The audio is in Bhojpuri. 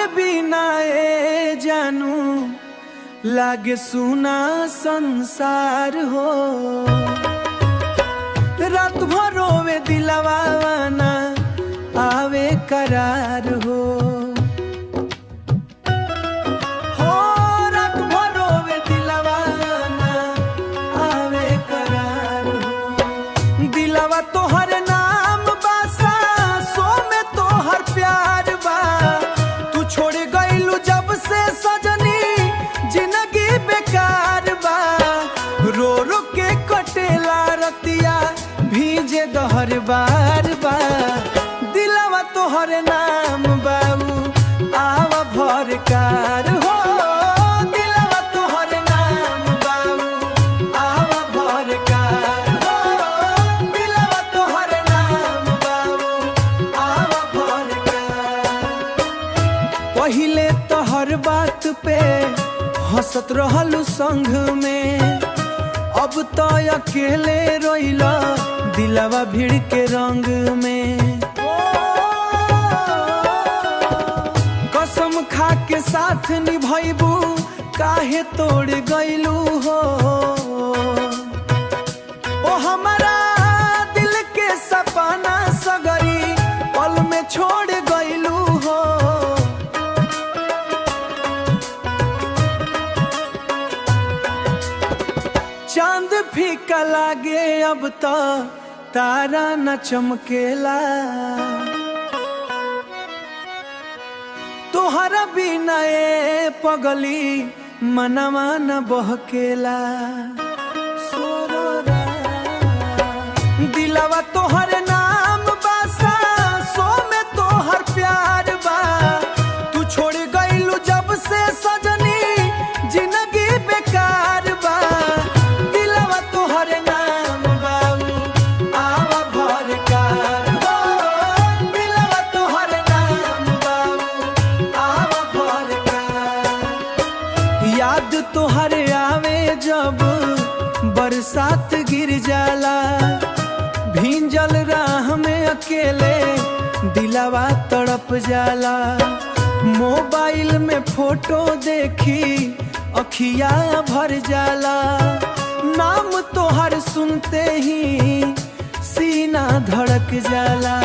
तोहरे बिना ए जानू लागे सुना संसार हो। रात भर रोवे दिलवा ना आवे करार हो। रात भर रोवे दिलवा ना आवे करार हो। दिलवा तोहर नाम बासा सो में तोहर प्यार बा। तू छोड़ गइलू जब से सजनी जिंदगी बेकार बा। रो रो के कटेला रतिया भीजे दहर बार बा। दिलवा तोहर नाम बाबू आवा भरकार हो। दिलवा तोहर नाम बाबू आवा भरकार हो। दिलवा तोहर नाम बाबू आवा भरकार। पहिले तोहर बात पे हंसत रहलू संग में, अब तो अकेले रोइला दिलवा भीड़ के रंग में। कसम खा के साथ निभाइबू काहे तोड़ गइलू हो। ओ हमारा दिल के सपना सगरी पल में छोड़ गइलू हो। चांद फीका लागे अब तो तारा न चमकेला। तोहरा बिना ए पगली मनवा न बहकेला। दिलवा तोहर नाम बासा सो में तोहर प्यार बा। तू छोड़ गइलू जब से सजनी जिंदगी बेकार बा। दिलवा तोहर नाम बाबू आवा भरकार हो। दिलवा तोहर नाम बाबू आवा भरकार। याद तोहर आवे जब बरसात गिर जाला। भींजल राह में अकेले दिलवा तड़प जाला। मोबाइल में फोटो देखी अखिया भर जाला। नाम तोहर सुनते ही सीना धड़क जाला।